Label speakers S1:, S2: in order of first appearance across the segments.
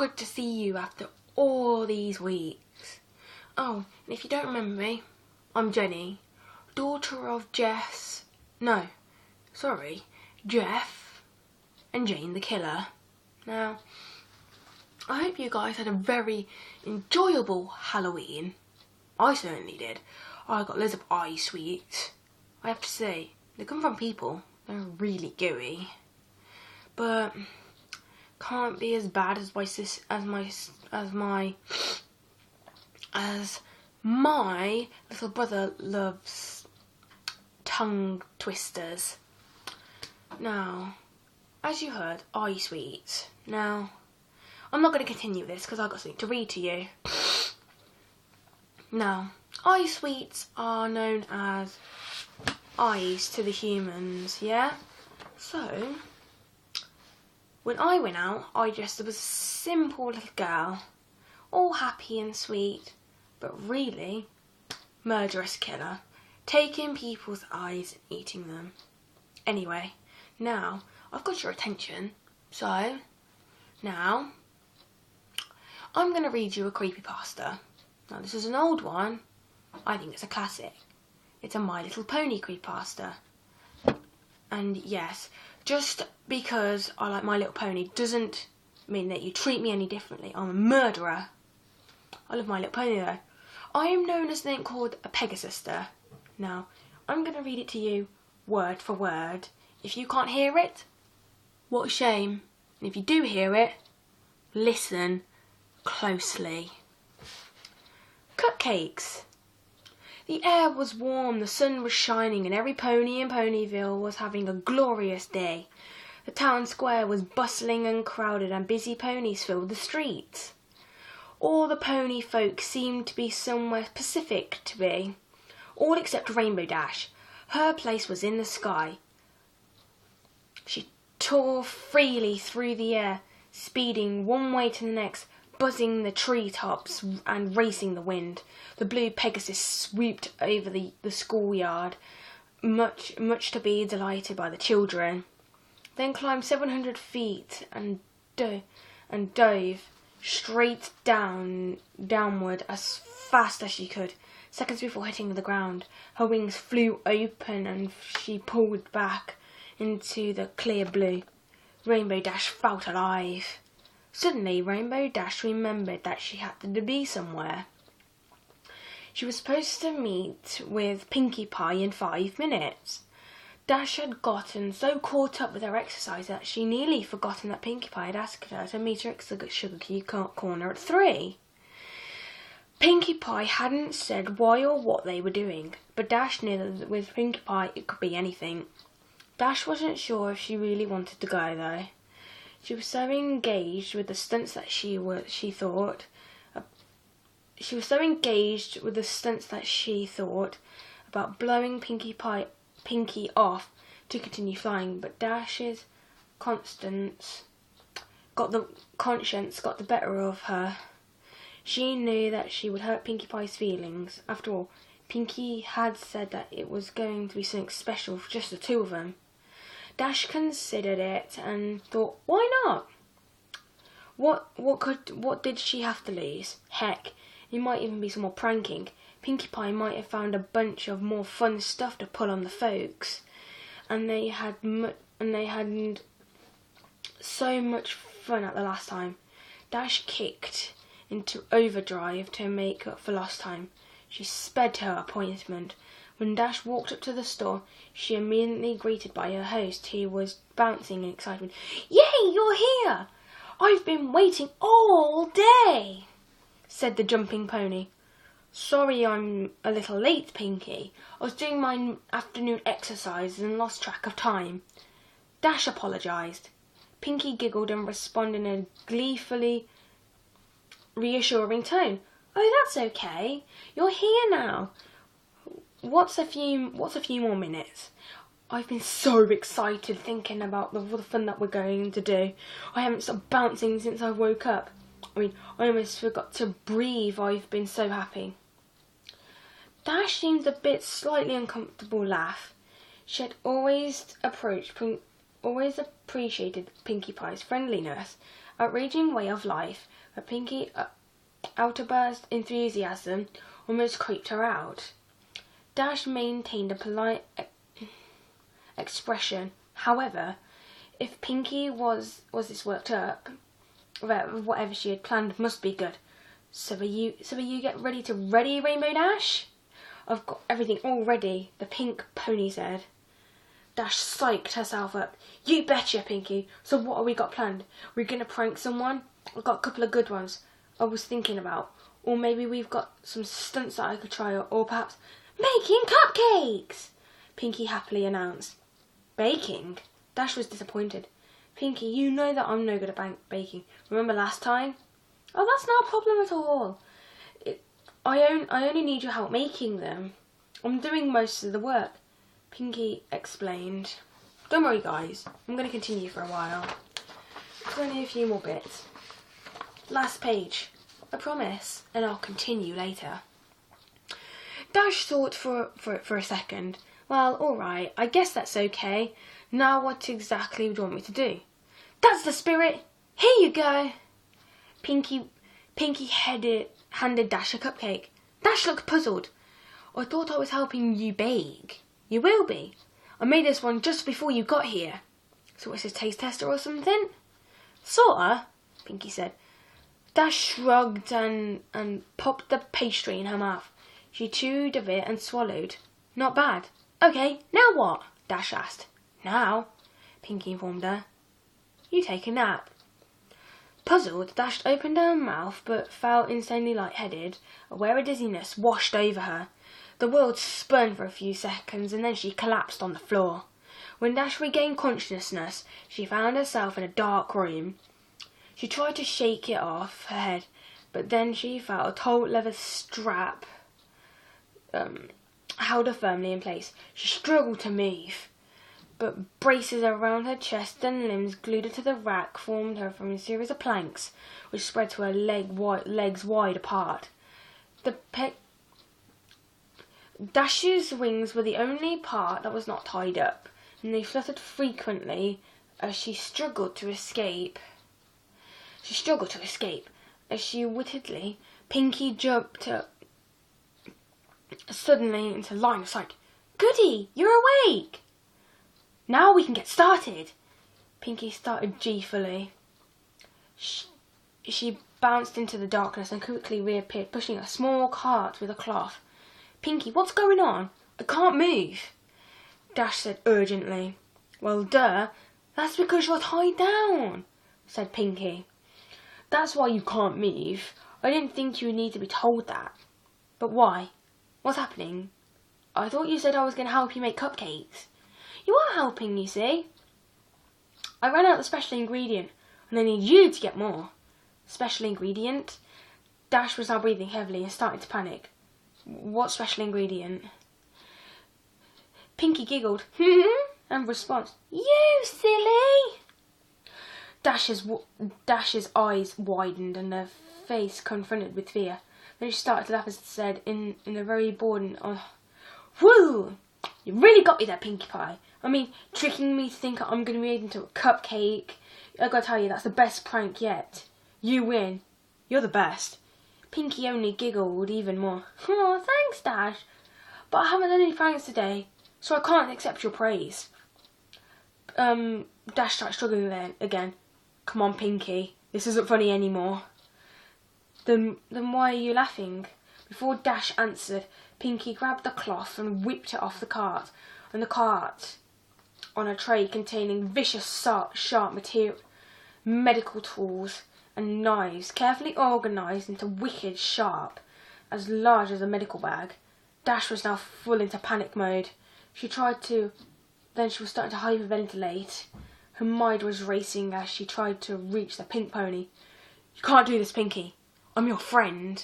S1: good to see you after all these weeks. Oh, and if you don't remember me, I'm Jenny, daughter of Jeff and Jane the Killer. Now, I hope you guys had a very enjoyable Halloween. I certainly did. I got loads of eye sweets. I have to say, they come from people. They're really gooey, but can't be as bad as my little brother loves tongue twisters. Now, as you heard, eye sweets. Now, I'm not going to continue this because I've got something to read to you. Now, eye sweets are known as eyes to the humans, yeah? So, when I went out, I dressed up as a simple little girl, all happy and sweet, but really murderous killer, taking people's eyes and eating them. Anyway, now I've got your attention, so now I'm going to read you a creepypasta. Now this is an old one. I think it's a classic. It's a My Little Pony creepypasta. And yes, just because I like My Little Pony doesn't mean that you treat me any differently. I'm a murderer. I love My Little Pony though. I am known as something called a Pegasister. Now, I'm going to read it to you word for word. If you can't hear it, what a shame. And if you do hear it, listen closely. Cupcakes. The air was warm, the sun was shining, and every pony in Ponyville was having a glorious day. The town square was bustling and crowded, and busy ponies filled the streets. All the pony folk seemed to be somewhere specific to be, all except Rainbow Dash. Her place was in the sky. She tore freely through the air, speeding one way to the next, buzzing the treetops and racing the wind. The blue Pegasus swooped over the schoolyard, much to be delighted by the children. Then climbed 700 feet and dove straight downward as fast as she could. Seconds before hitting the ground, her wings flew open and she pulled back into the clear blue. Rainbow Dash felt alive. Suddenly, Rainbow Dash remembered that she had to be somewhere. She was supposed to meet with Pinkie Pie in 5 minutes. Dash had gotten so caught up with her exercise that she nearly forgotten that Pinkie Pie had asked her to meet her at Sugar Cube Corner at 3. Pinkie Pie hadn't said why or what they were doing, but Dash knew that with Pinkie Pie it could be anything. Dash wasn't sure if she really wanted to go though. She was so engaged with the stunts that she thought about blowing Pinkie off to continue flying, but Dash's conscience got the better of her. She knew that she would hurt Pinkie Pie's feelings. After all, Pinkie had said that it was going to be something special for just the two of them. Dash considered it and thought, why not? What did she have to lose? Heck, it might even be some more pranking. Pinkie Pie might have found a bunch of more fun stuff to pull on the folks, and they had so much fun at the last time. Dash kicked into overdrive to make up for lost time. She sped to her appointment. When Dash walked up to the store, she immediately greeted by her host, who was bouncing in excitement. "Yay, you're here! I've been waiting all day," said the jumping pony. "Sorry I'm a little late, Pinkie. I was doing my afternoon exercise and lost track of time." Dash apologised. Pinkie giggled and responded in a gleefully reassuring tone. "Oh, that's okay. You're here now. What's a few more minutes? I've been so excited thinking about the fun that we're going to do. I haven't stopped bouncing since I woke up. I almost forgot to breathe. I've been so happy." Dash seemed a bit slightly uncomfortable laugh. She had always appreciated Pinkie Pie's friendliness outraging way of life, where Pinky outburst enthusiasm almost creeped her out. Dash maintained a polite expression. However, if Pinky was this worked up, whatever she had planned must be good. So will you get ready to Rainbow Dash? I've got everything all ready, the pink pony said. Dash psyched herself up. You betcha, Pinky. So what have we got planned? We're going to prank someone? I've got a couple of good ones I was thinking about. Or maybe we've got some stunts that I could try, or perhaps making cupcakes, Pinky happily announced. Baking? Dash was disappointed. Pinky, you know that I'm no good at baking. Remember last time? Oh, that's not a problem at all. I only need your help making them. I'm doing most of the work, Pinky explained. Don't worry, guys. I'm going to continue for a while. It's only a few more bits. Last page. I promise. And I'll continue later. Dash thought for a second. Well, alright. I guess that's okay. Now what exactly would you want me to do? That's the spirit. Here you go. Pinky handed Dash a cupcake. Dash looked puzzled. I thought I was helping you bake. You will be. I made this one just before you got here. So what's a taste tester or something? Sorta, Pinky said. Dash shrugged and popped the pastry in her mouth. She chewed a bit and swallowed. Not bad. Okay, now what? Dash asked. Now, Pinky informed her, you take a nap. Puzzled, Dash opened her mouth but felt insanely lightheaded. A wave of dizziness washed over her. The world spun for a few seconds and then she collapsed on the floor. When Dash regained consciousness, she found herself in a dark room. She tried to shake it off her head, but then she felt a taut leather strap held her firmly in place. She struggled to move, but braces around her chest and limbs glued her to the rack formed her from a series of planks which spread to her legs wide apart. Dash's wings were the only part that was not tied up, and they fluttered frequently as she struggled to escape. As she wittedly, Pinky jumped up suddenly into line of sight. Goody, you're awake! Now we can get started. Pinky started gleefully. She bounced into the darkness and quickly reappeared, pushing a small cart with a cloth. Pinky, what's going on? I can't move, Dash said urgently. Well, duh, that's because you're tied down, said Pinky. That's why you can't move. I didn't think you would need to be told that. But why? What's happening? I thought you said I was going to help you make cupcakes. You are helping, you see. I ran out the special ingredient, and I need you to get more. Special ingredient? Dash was now breathing heavily and started to panic. What special ingredient? Pinky giggled, and response, you silly! Dash's eyes widened and her face confronted with fear. Then she started to laugh as it said in a very bored and woo! You really got me there, Pinkie Pie. I mean, tricking me to think I'm going to be made into a cupcake. I gotta tell you, that's the best prank yet. You win. You're the best. Pinky only giggled even more. Oh, thanks, Dash. But I haven't done any pranks today, so I can't accept your praise. Dash started struggling then again. Come on, Pinky. This isn't funny anymore. Then why are you laughing? Before Dash answered, Pinky grabbed the cloth and whipped it off the cart, and the cart on a tray containing vicious, sharp medical tools and knives, carefully organised into wicked sharp, as large as a medical bag. Dash was now full into panic mode. Then she was starting to hyperventilate. Her mind was racing as she tried to reach the pink pony. You can't do this, Pinky. I'm your friend.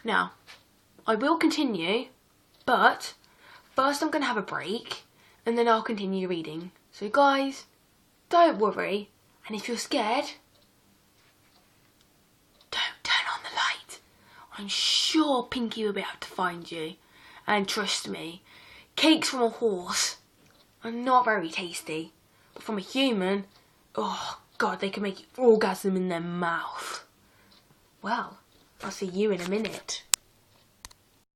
S1: Now, I will continue, but first I'm going to have a break, and then I'll continue reading. So guys, don't worry, and if you're scared, don't turn on the light. I'm sure Pinky will be able to find you. And trust me, cakes from a horse are not very tasty, but from a human, oh, God, they can make you orgasm in their mouth. Well, I'll see you in a minute.